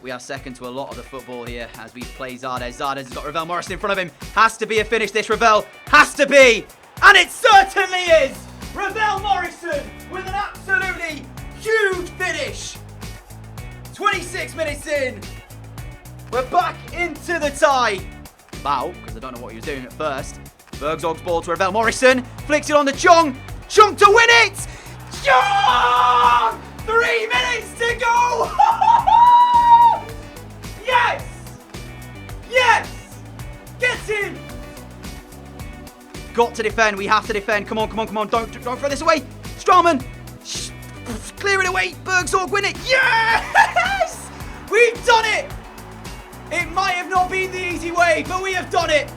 We are second to a lot of the football here as we play Zardes. Zardes has got Ravel Morrison in front of him. Has to be a finish, this Ravel. Has to be. And it certainly is. Ravel Morrison with an absolutely huge finish. 26 minutes in. We're back into the tie. Foul, because I don't know what he was doing at first. Bergzog's ball to Ravel Morrison. Flicks it on to Chong. Chong to win it. Chong! 3 minutes to go. Yes! Yes! Get him! Got to defend. We have to defend. Come on, come on, come on. Don't throw this away. Straumann. Clear it away. Bergzog win it. Yes! We've done it! It might have not been the easy way, but we have done it.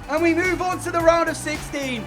And we move on to the round of 16.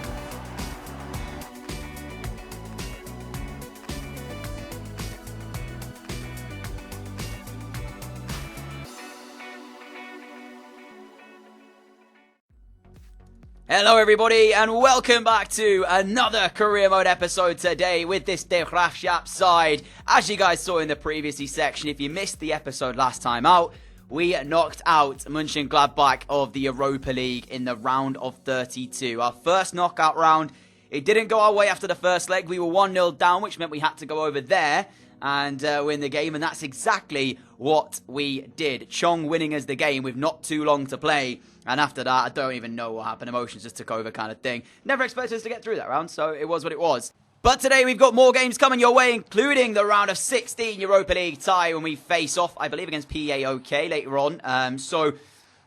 Hello everybody and welcome back to another career mode episode today with this Graafschap side. As you guys saw in the previous section, if you missed the episode last time out, we knocked out Mönchengladbach of the Europa League in the round of 32. Our first knockout round, it didn't go our way after the first leg. We were 1-0 down, which meant we had to go over there and win the game, and that's exactly what we did. Chong winning us the game with not too long to play. And after that, I don't even know what happened. Emotions just took over kind of thing. Never expected us to get through that round, so it was what it was. But today we've got more games coming your way, including the round of 16 Europa League tie when we face off, I believe, against PAOK later on. So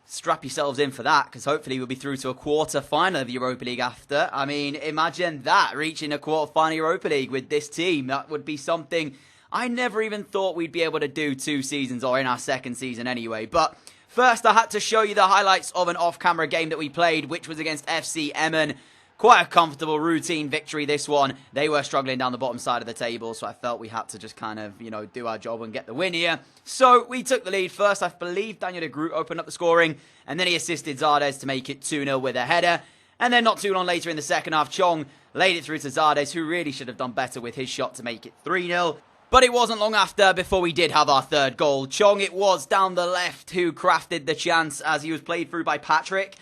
strap yourselves in for that, because hopefully we'll be through to a quarter-final of Europa League after. I mean, imagine that, reaching a quarter-final Europa League with this team. That would be something I never even thought we'd be able to do 2 seasons, or in our second season anyway. But first, I had to show you the highlights of an off-camera game that we played, which was against FC Emmen. Quite a comfortable routine victory, this one. They were struggling down the bottom side of the table, so I felt we had to just kind of, do our job and get the win here. So we took the lead first. I believe Daniel de Groot opened up the scoring, and then he assisted Zardes to make it 2-0 with a header. And then not too long later in the second half, Chong laid it through to Zardes, who really should have done better with his shot to make it 3-0. But it wasn't long after before we did have our third goal. Chong, it was down the left who crafted the chance as he was played through by Patrick.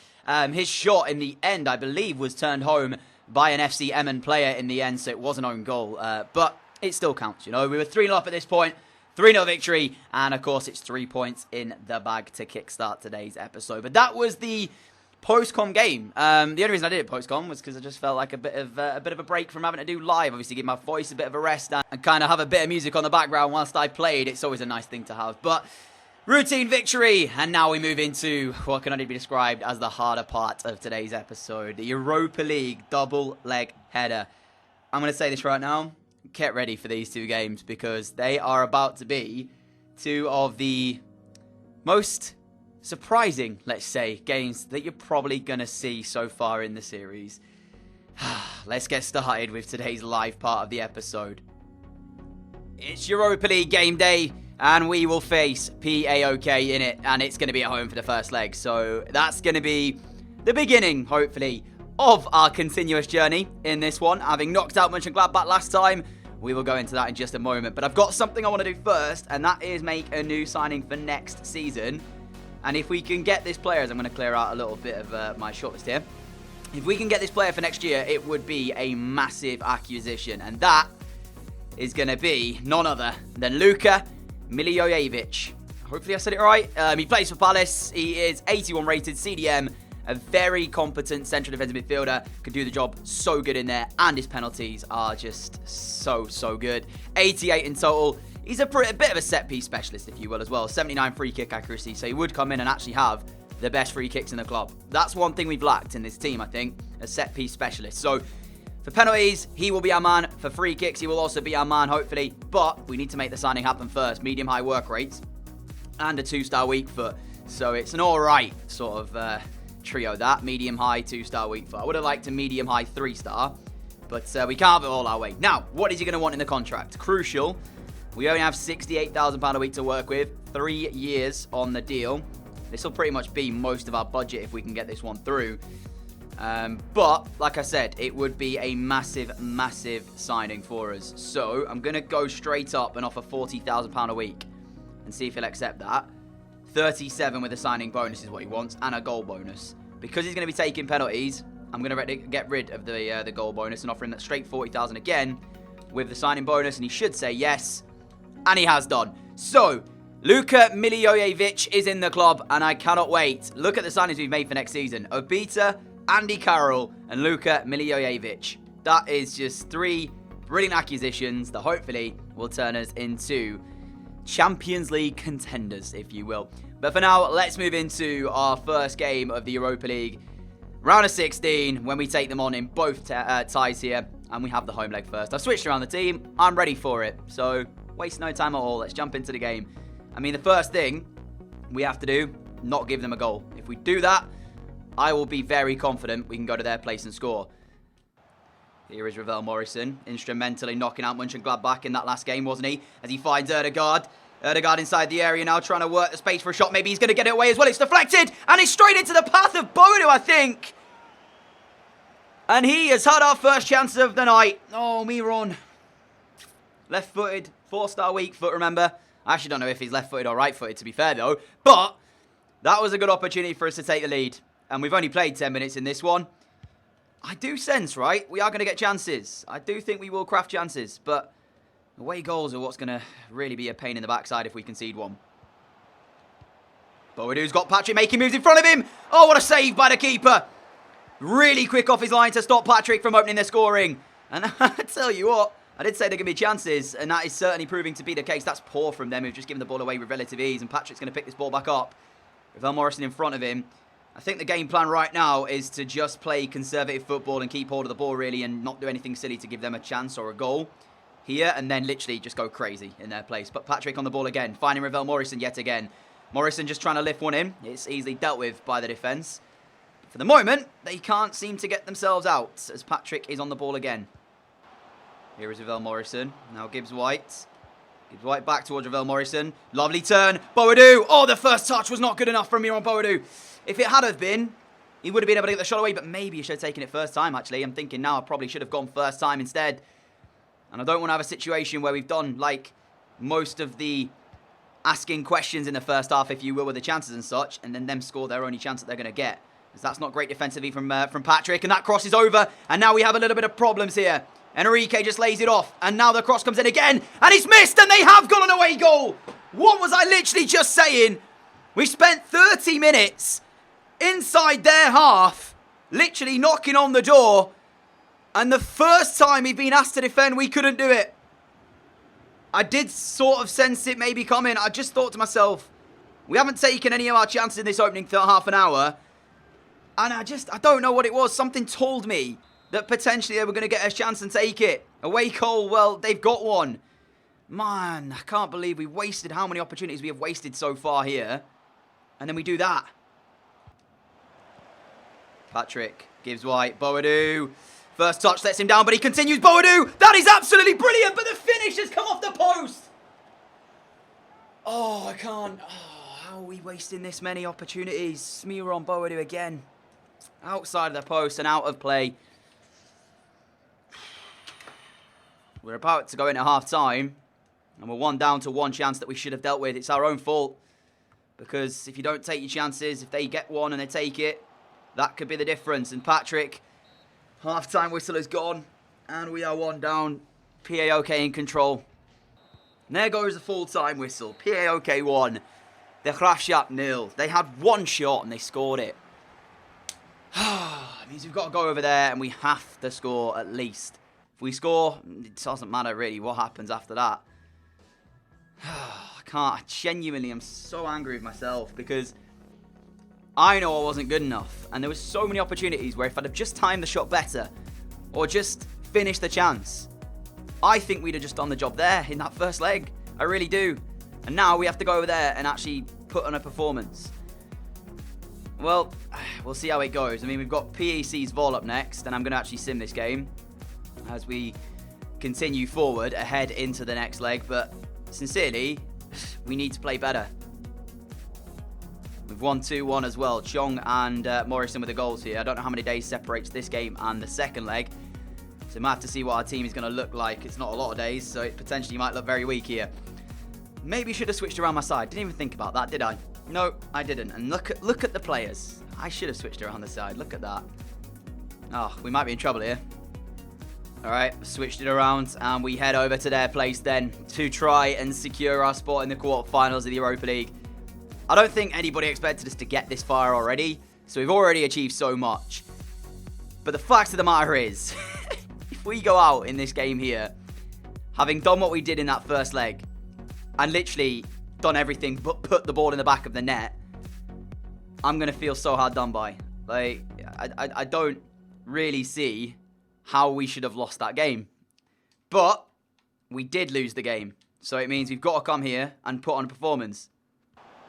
His shot in the end, I believe, was turned home by an FC Emmen player in the end, so it was an own goal. But it still counts, We were 3-0 up at this point, 3-0 victory, and of course it's 3 points in the bag to kickstart today's episode. But that was the post-com game. The only reason I did it post-com was because I just felt like a bit of a break from having to do live. Obviously, give my voice a bit of a rest and kind of have a bit of music on the background whilst I played. It's always a nice thing to have. But routine victory, and now we move into what can only be described as the harder part of today's episode, the Europa League double leg header. I'm going to say this right now. Get ready for these 2 games because they are about to be 2 of the most surprising, let's say, games that you're probably going to see so far in the series. Let's get started with today's live part of the episode. It's Europa League game day, and we will face PAOK in it, and it's going to be at home for the first leg. So that's going to be the beginning, hopefully, of our continuous journey in this one. Having knocked out Mönchengladbach last time, we will go into that in just a moment. But I've got something I want to do first, and that is make a new signing for next season. And if we can get this player, as I'm going to clear out a little bit of my shortlist here. If we can get this player for next year, it would be a massive acquisition. And that is going to be none other than Luka Milivojevic. Hopefully I said it right. He plays for Palace. He is 81 rated CDM. A very competent central defensive midfielder. Can do the job so good in there. And his penalties are just so good. 88 in total. He's a bit of a set-piece specialist, if you will, as well. 79 free-kick accuracy, so he would come in and actually have the best free kicks in the club. That's one thing we've lacked in this team, I think, a set-piece specialist. So, for penalties, he will be our man. For free kicks, he will also be our man, hopefully. But we need to make the signing happen first. Medium-high work rates and a 2-star weak foot. So, it's an all-right sort of trio, that. Medium-high, 2-star weak foot. I would have liked a medium-high 3-star, but we can't have it all our way. Now, what is he going to want in the contract? Crucial. We only have £68,000 a week to work with, 3 years on the deal. This will pretty much be most of our budget if we can get this one through. But, like I said, it would be a massive signing for us. So, I'm going to go straight up and offer £40,000 a week. and see if he'll accept that. 37 with a signing bonus is what he wants, and a goal bonus. Because he's going to be taking penalties, I'm going to get rid of the goal bonus and offer him that straight 40,000 again with the signing bonus, and he should say yes, and he has done. So, Luka Milivojevic is in the club, and I cannot wait. Look at the signings we've made for next season. Obita, Andy Carroll, and Luka Milivojevic. That is just 3 brilliant acquisitions that hopefully will turn us into Champions League contenders, if you will. But for now, let's move into our first game of the Europa League. Round of 16, when we take them on in both ties here, and we have the home leg first. I've switched around the team. I'm ready for it. So, waste no time at all. Let's jump into the game. I mean, the first thing we have to do, not give them a goal. If we do that, I will be very confident we can go to their place and score. Here is Ravel Morrison, instrumentally knocking out Mönchengladbach in that last game, wasn't he? As he finds Erdegaard. Erdegaard inside the area now, trying to work the space for a shot. Maybe he's going to get it away as well. It's deflected, and it's straight into the path of Boadu, I think. And he has had our first chance of the night. Oh, Miron. Left-footed, 4-star weak foot, remember? I actually don't know if he's left-footed or right-footed, to be fair, though. But that was a good opportunity for us to take the lead. And we've only played 10 minutes in this one. I do sense, right, we are going to get chances. I do think we will craft chances. But away goals are what's going to really be a pain in the backside if we concede one. Boadu's got Patrick making moves in front of him. Oh, what a save by the keeper. Really quick off his line to stop Patrick from opening their scoring. And I tell you what, I did say there could be chances, and that is certainly proving to be the case. That's poor from them, who've just given the ball away with relative ease, and Patrick's going to pick this ball back up. Ravel Morrison in front of him. I think the game plan right now is to just play conservative football and keep hold of the ball, really, and not do anything silly to give them a chance or a goal here, and then literally just go crazy in their place. But Patrick on the ball again, finding Ravel Morrison yet again. Morrison just trying to lift one in. It's easily dealt with by the defence. For the moment, they can't seem to get themselves out, as Patrick is on the ball again. Here is Ravel Morrison. Now Gibbs White. Gibbs White back towards Ravel Morrison. Lovely turn. Boadu. Oh, the first touch was not good enough from Miron Boadu. If it had have been, he would have been able to get the shot away, but maybe he should have taken it first time, actually. I'm thinking now I probably should have gone first time instead. And I don't want to have a situation where we've done, like, most of the asking questions in the first half, if you will, with the chances and such, and then them score their only chance that they're going to get. Because that's not great defensively from Patrick, and that cross is over, and now we have a little bit of problems here. Enrique just lays it off, and now the cross comes in again, and it's missed, and they have got an away goal. What was I literally just saying? We spent 30 minutes inside their half, literally knocking on the door, and the first time we've been asked to defend, we couldn't do it. I did sort of sense it maybe coming. I just thought to myself, we haven't taken any of our chances in this opening half an hour, and I don't know what it was. Something told me that potentially they were going to get a chance and take it. Away goal, well, they've got one. Man, I can't believe we wasted how many opportunities we have wasted so far here. And then we do that. Patrick gives White. Boadu. First touch lets him down, but he continues. Boadu. That is absolutely brilliant, but the finish has come off the post. Oh, I can't. Oh, how are we wasting this many opportunities? Smear on Boadu again. Outside of the post and out of play. We're about to go into half-time, and we're one down to one chance that we should have dealt with. It's our own fault, because if you don't take your chances, if they get one and they take it, that could be the difference. And Patrick, half-time whistle is gone, and we are one down. PAOK in control. And there goes the full-time whistle. PAOK 1. The Graafschap 0. They had one shot, and they scored it. It means we've got to go over there, and we have to score at least. If we score, it doesn't matter really what happens after that. I genuinely am so angry with myself because I know I wasn't good enough. And there were so many opportunities where if I'd have just timed the shot better or just finished the chance, I think we'd have just done the job there in that first leg. I really do. And now we have to go over there and actually put on a performance. Well, we'll see how it goes. I mean, we've got PEC's Vol up next, and I'm going to actually sim this game as we continue forward ahead into the next leg. But sincerely, we need to play better. We've won 2-1 as well. Chong and Morrison with the goals here. I don't know how many days separates this game and the second leg. So we might have to see what our team is going to look like. It's not a lot of days, so it potentially might look very weak here. maybe should have switched around my side. Didn't even think about that, did I? No, I didn't. And look at the players. I should have switched around the side. Look at that. Oh, we might be in trouble here. All right, switched it around, and we head over to their place then to try and secure our spot in the quarterfinals of the Europa League. I don't think anybody expected us to get this far already, so we've already achieved so much. But the fact of the matter is, if we go out in this game here, having done what we did in that first leg, and literally done everything but put the ball in the back of the net, I'm going to feel so hard done by. Like, I don't really see how we should have lost that game. But we did lose the game. So it means we've got to come here and put on a performance.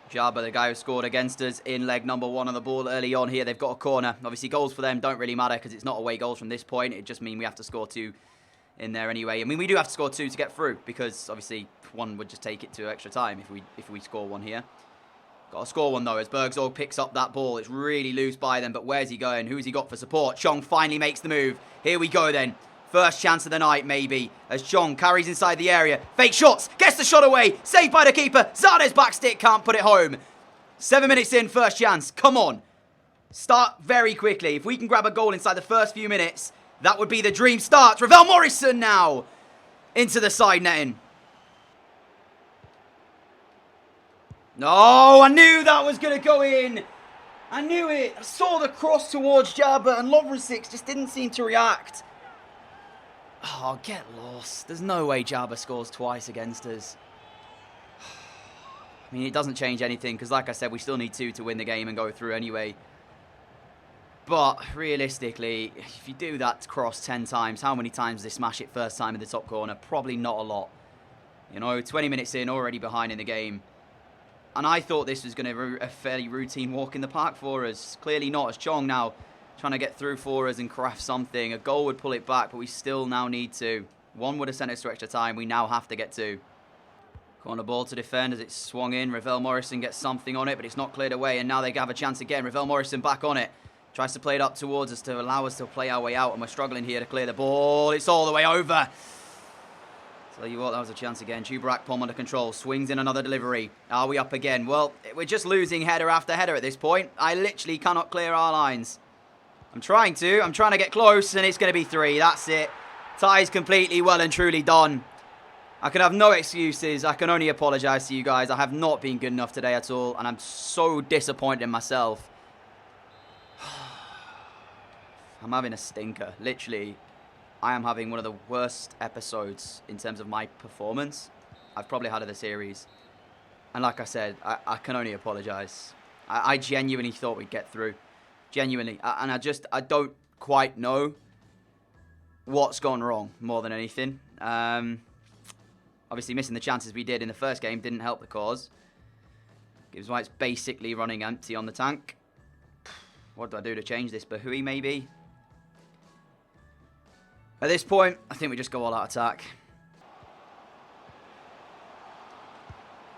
Jabba, the guy who scored against us in leg number 1 on the ball early on here. They've got a corner. Obviously, goals for them don't really matter because it's not away goals from this point. It just means we have to score 2 in there anyway. I mean, we do have to score 2 to get through because obviously 1 would just take it to extra time if we score 1 here. Got to score 1 though as Bergzorg picks up that ball. It's really loose by them, but where's he going? Who's he got for support? Chong finally makes the move. Here we go then. First chance of the night, maybe, as Chong carries inside the area. Fake shots, gets the shot away. Saved by the keeper. Zade's back stick, can't put it home. 7 minutes in, first chance. Come on. Start very quickly. If we can grab a goal inside the first few minutes, that would be the dream start. Ravel Morrison now into the side netting. No, I knew that was going to go in. I knew it. I saw the cross towards Jabba and Lovrensic just didn't seem to react. Oh, get lost. There's no way Jabba scores twice against us. I mean, it doesn't change anything because, like I said, we still need 2 to win the game and go through anyway. But realistically, if you do that cross 10 times, how many times do they smash it first time in the top corner? Probably not a lot. You know, 20 minutes in, already behind in the game. And I thought this was going to be a fairly routine walk in the park for us. Clearly not, as Chong now trying to get through for us and craft something. A goal would pull it back, but we still now need 2. 1 would have sent us to extra time. We now have to get 2. Corner ball to defend as it's swung in. Ravel Morrison gets something on it, but it's not cleared away. And now they have a chance again. Ravel Morrison back on it. Tries to play it up towards us to allow us to play our way out. And we're struggling here to clear the ball. It's all the way over. Tell you what, that was a chance again. Tubrak Pom under control. Swings in another delivery. Are we up again? Well, we're just losing header after header at this point. I literally cannot clear our lines. I'm trying to get close, and it's going to be 3. That's it. Ties completely well and truly done. I can have no excuses. I can only apologise to you guys. I have not been good enough today at all, and I'm so disappointed in myself. I'm having a stinker. Literally, I am having one of the worst episodes in terms of my performance I've probably had of the series. And like I said, I can only apologise. I genuinely thought we'd get through. Genuinely. And I don't quite know what's gone wrong more than anything. Obviously, missing the chances we did in the first game didn't help the cause. Gives why it's basically running empty on the tank. What do I do to change this? Bahui, maybe? At this point, I think we just go all out attack.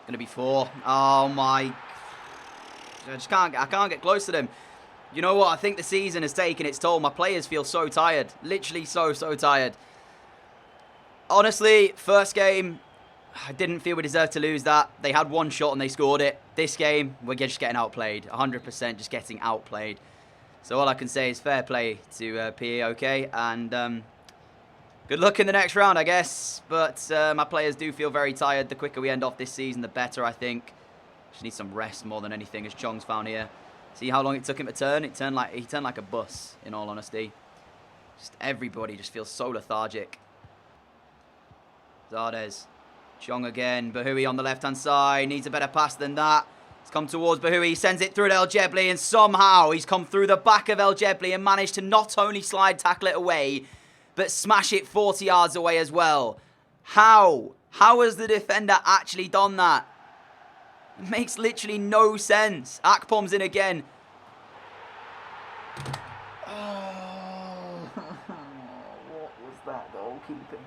Going to be 4. Oh my! I can't get close to them. You know what? I think the season has taken its toll. My players feel so tired. Literally so tired. Honestly, first game, I didn't feel we deserved to lose that. They had 1 shot and they scored it. This game, we're just getting outplayed. 100% just getting outplayed. So all I can say is fair play to PE, okay? And good luck in the next round, I guess. But my players do feel very tired. The quicker we end off this season, the better, I think. Just need some rest more than anything, as Chong's found here. See how long it took him to turn? He turned like a bus, in all honesty. Just everybody just feels so lethargic. Zardes. Chong again. Bahui on the left-hand side. Needs a better pass than that. He's come towards Bahui. He sends it through to El Jebli, and somehow he's come through the back of El Jebli and managed to not only slide tackle it away, but smash it 40 yards away as well. How? How has the defender actually done that? It makes literally no sense. Akpom's in again. Oh, what was that goalkeeping?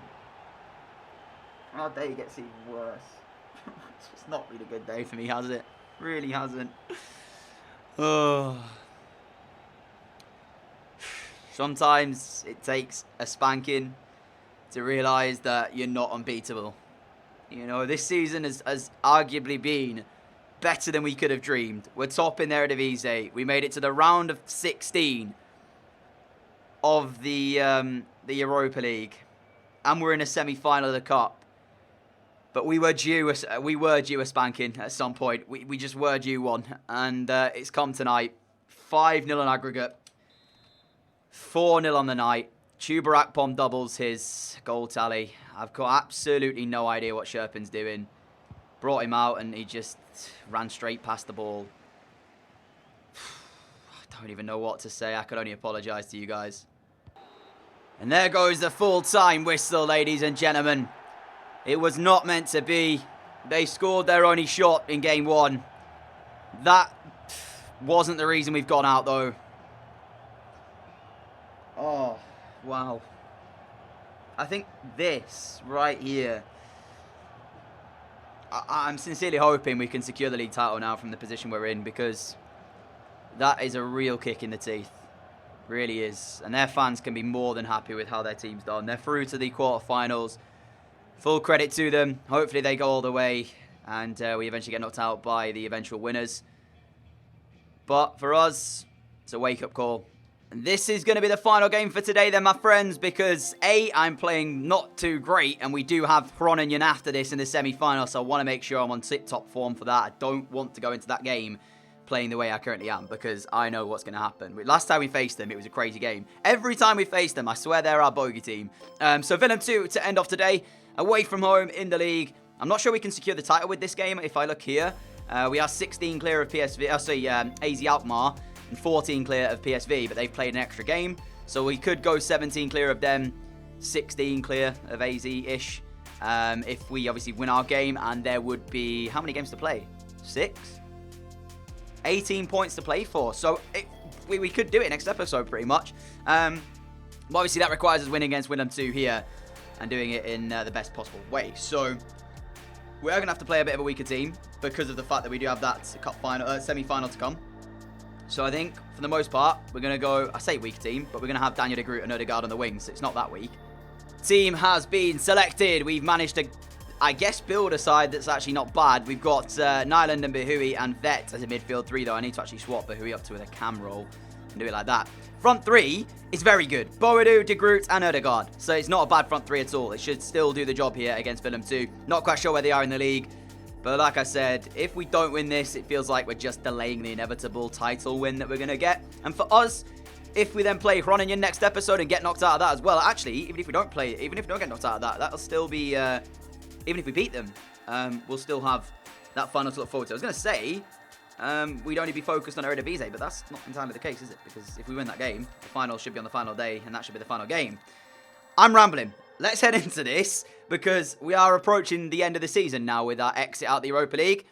Our day gets even worse. It's just not been a good day for me, has it? Really hasn't. Oh. Sometimes it takes a spanking to realise that you're not unbeatable. You know, this season has arguably been better than we could have dreamed. We're top in the Eredivisie. We made it to the round of 16 of the Europa League, and we're in a semi-final of the Cup. But we were due a spanking at some point. We just were due one, and it's come tonight. 5-0 on aggregate, 4-0 on the night. Chuba Akpom doubles his goal tally. I've got absolutely no idea what Sherpin's doing. Brought him out and he just ran straight past the ball. I don't even know what to say. I could only apologise to you guys. And there goes the full-time whistle, ladies and gentlemen. It was not meant to be. They scored their only shot in game one. That wasn't the reason we've gone out, though. Oh, wow. I think this right here, I'm sincerely hoping we can secure the league title now from the position we're in, because that is a real kick in the teeth. Really is. And their fans can be more than happy with how their team's done. They're through to the quarterfinals. Full credit to them. Hopefully they go all the way and we eventually get knocked out by the eventual winners. But for us, it's a wake-up call. And this is going to be the final game for today then, my friends, because A, I'm playing not too great, and we do have Groningen after this in the semi-final, so I want to make sure I'm on tip-top form for that. I don't want to go into that game playing the way I currently am, because I know what's going to happen. Last time we faced them, it was a crazy game. Every time we faced them, I swear they're our bogey team. So Willem 2 to end off today, away from home in the league. I'm not sure we can secure the title with this game. If I look here, we are 16 clear of PSV, AZ Alkmaar, and 14 clear of PSV, but they've played an extra game. So we could go 17 clear of them, 16 clear of AZ-ish, if we obviously win our game, and there would be, how many games to play? 6? 18 points to play for. So we could do it next episode, pretty much. But obviously that requires us winning against Willem 2 here, and doing it in the best possible way. So we are going to have to play a bit of a weaker team, because of the fact that we do have that cup final, semi-final to come. So I think, for the most part, we're going to go, I say weak team, but we're going to have Daniel de Groot and Odegaard on the wings, so it's not that weak. Team has been selected. We've managed to, I guess, build a side that's actually not bad. We've got Nyland and Behui and Vet as a midfield three, though. I need to actually swap Behui up to with a cam roll and do it like that. Front three is very good. Overdue, de Groot and Odegaard. So it's not a bad front three at all. It should still do the job here against Willem 2. Not quite sure where they are in the league. But like I said, if we don't win this, it feels like we're just delaying the inevitable title win that we're going to get. And for us, if we then play Groningen next episode and get knocked out of that as well, actually, even if we don't get knocked out of that, that'll still be, even if we beat them, we'll still have that final to look forward to. I was going to say, we'd only be focused on Eredivisie, but that's not entirely the case, is it? Because if we win that game, the final should be on the final day, and that should be the final game. I'm rambling. Let's head into this, because we are approaching the end of the season now with our exit out the Europa League.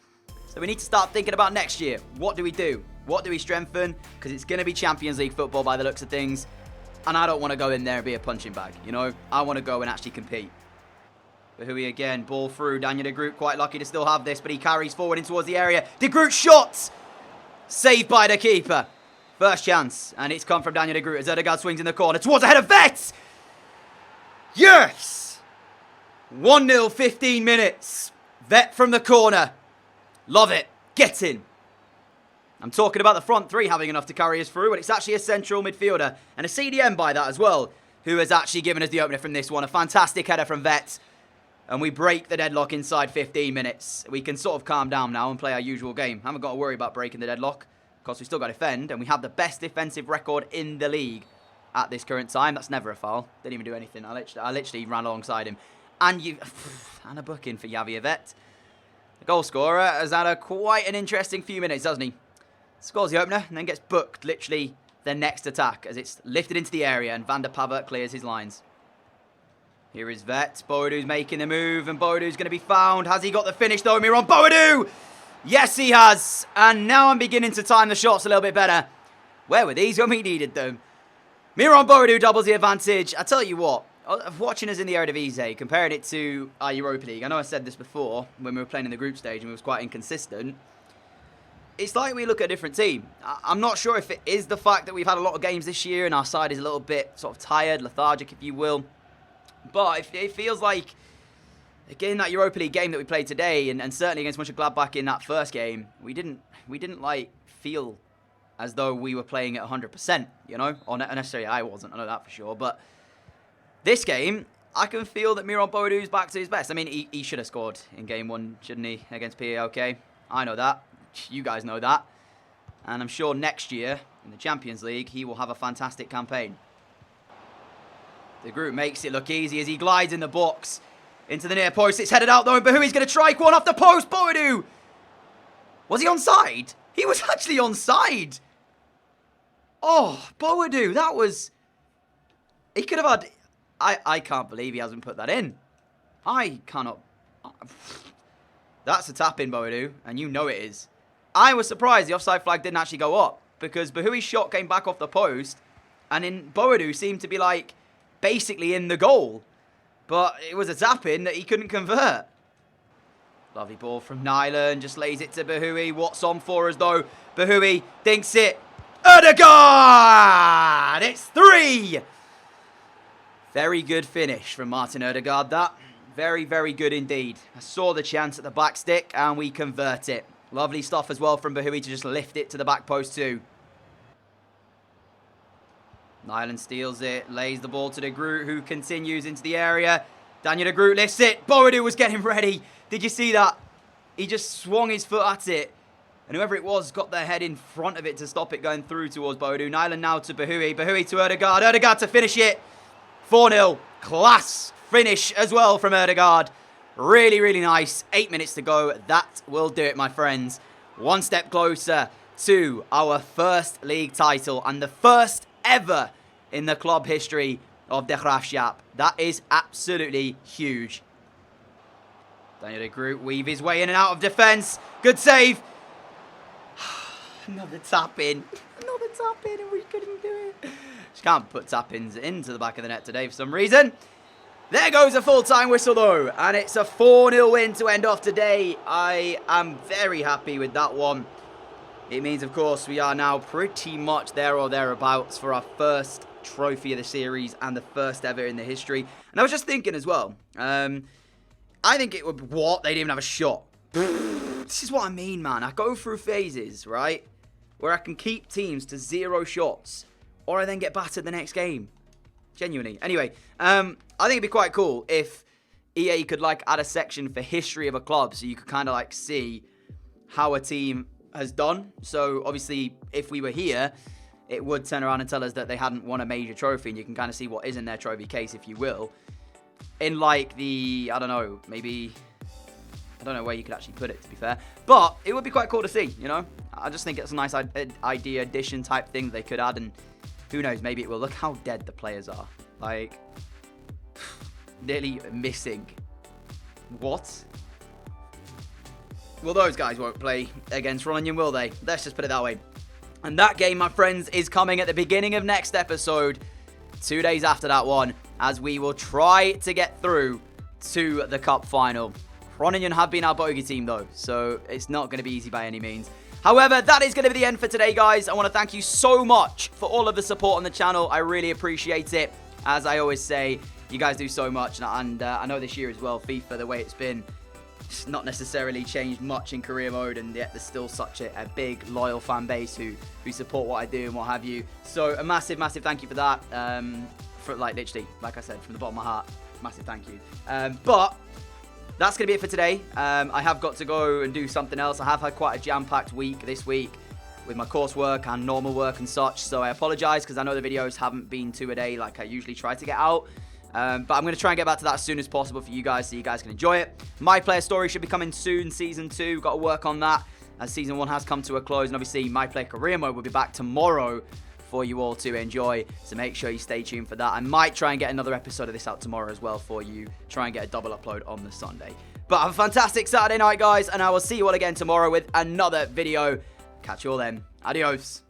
So we need to start thinking about next year. What do we do? What do we strengthen? Because it's going to be Champions League football by the looks of things. And I don't want to go in there and be a punching bag, you know? I want to go and actually compete. Behui again, ball through. Daniel de Groot, quite lucky to still have this, but he carries forward in towards the area. De Groot shot! Saved by the keeper. First chance, and it's come from Daniel de Groot as Odegaard swings in the corner towards the head of Vet! Yes! 1-0, 15 minutes. Vet from the corner. Love it. Get in. I'm talking about the front three having enough to carry us through, but it's actually a central midfielder and a CDM by that as well, who has actually given us the opener from this one. A fantastic header from Vet. And we break the deadlock inside 15 minutes. We can sort of calm down now and play our usual game. Haven't got to worry about breaking the deadlock, because we still got to defend, and we have the best defensive record in the league at this current time. That's never a foul. Didn't even do anything. I literally ran alongside him. And a booking for Javier Vet. The goal scorer has had quite an interesting few minutes, doesn't he? Scores the opener and then gets booked literally the next attack as it's lifted into the area and Van der Pavert clears his lines. Here is Vet. Boadu's making the move and Boadu's going to be found. Has he got the finish though? Miron Boadu! Yes, he has. And now I'm beginning to time the shots a little bit better. Where were these when we needed them? Miron Boadu doubles the advantage. I tell you what, watching us in the Eredivisie, comparing it to our Europa League, I know I said this before when we were playing in the group stage and we was quite inconsistent. It's like we look at a different team. I'm not sure if it is the fact that we've had a lot of games this year and our side is a little bit sort of tired, lethargic, if you will. But it feels like again, that Europa League game that we played today, and certainly against Mönchengladbach in that first game, we didn't like feel as though we were playing at 100%, you know? Or necessarily I wasn't, I know that for sure. But this game, I can feel that Miron Boadu's back to his best. I mean, he should have scored in game 1, shouldn't he, against PAOK? I know that. You guys know that. And I'm sure next year, in the Champions League, he will have a fantastic campaign. The group makes it look easy as he glides in the box into the near post. It's headed out though, and Bahui's going to strike one off the post. Boadu! Was he onside? He was actually onside. Oh, Boadu, that was... He could have had... I can't believe he hasn't put that in. I cannot... That's a tap in, Boadu, and you know it is. I was surprised the offside flag didn't actually go up, because Bahui's shot came back off the post, and in Boadu seemed to be like basically in the goal. But it was a tap in that he couldn't convert. Lovely ball from Nyland, just lays it to Bahui. What's on for us though? Bahui thinks it. Ødegaard! It's 3! Very good finish from Martin Ødegaard, that. Very, very good indeed. I saw the chance at the back stick and we convert it. Lovely stuff as well from Bahui to just lift it to the back post too. Nyland steals it, lays the ball to De Groot, who continues into the area. Daniel De Groot lifts it. Boadu was getting ready. Did you see that? He just swung his foot at it. And whoever it was got their head in front of it to stop it going through towards Boadu. Nyland now to Bahui. Bahui to Ødegaard. Ødegaard to finish it. 4-0. Class finish as well from Ødegaard. Really, really nice. 8 minutes to go. That will do it, my friends. One step closer to our first league title and the first ever in the club history of the Graafschap. That is absolutely huge. Daniel De Groot weave his way in and out of defence. Good save. Another tap in. Another tap in and we couldn't do it. Just can't put tap ins into the back of the net today for some reason. There goes a full-time whistle though. And it's a 4-0 win to end off today. I am very happy with that one. It means, of course, we are now pretty much there or thereabouts for our first trophy of the series and the first ever in the history. And I was just thinking as well, I think it would... What? They didn't even have a shot. This is what I mean, man. I go through phases, right, where I can keep teams to 0 shots, or I then get battered the next game. Genuinely. Anyway, I think it'd be quite cool if EA could, like, add a section for history of a club, so you could kind of, like, see how a team has done. So obviously if we were here, it would turn around and tell us that they hadn't won a major trophy, and you can kind of see what is in their trophy case, if you will, in like the, I don't know, maybe, I don't know where you could actually put it, to be fair, but it would be quite cool to see, you know. I just think it's a nice idea addition type thing they could add, and who knows, maybe it will. Look how dead the players are, like nearly missing. What? Well, those guys won't play against Groningen, will they? Let's just put it that way. And that game, my friends, is coming at the beginning of next episode, 2 days after that one, as we will try to get through to the cup final. Groningen have been our bogey team, though, so it's not going to be easy by any means. However, that is going to be the end for today, guys. I want to thank you so much for all of the support on the channel. I really appreciate it. As I always say, you guys do so much, and I know this year as well, FIFA, the way it's been, it's not necessarily changed much in career mode, and yet there's still such a big, loyal fan base who support what I do and what have you. So a massive, massive thank you for that. For like literally, like I said, from the bottom of my heart, massive thank you. But that's going to be it for today. I have got to go and do something else. I have had quite a jam-packed week this week with my coursework and normal work and such. So I apologize because I know the videos haven't been 2 a day like I usually try to get out. But I'm going to try and get back to that as soon as possible for you guys so you guys can enjoy it. My Player Story should be coming soon, Season 2. Got to work on that as Season 1 has come to a close. And obviously, My Player Career Mode will be back tomorrow for you all to enjoy. So make sure you stay tuned for that. I might try and get another episode of this out tomorrow as well for you. Try and get a double upload on the Sunday. But have a fantastic Saturday night, guys. And I will see you all again tomorrow with another video. Catch you all then. Adios.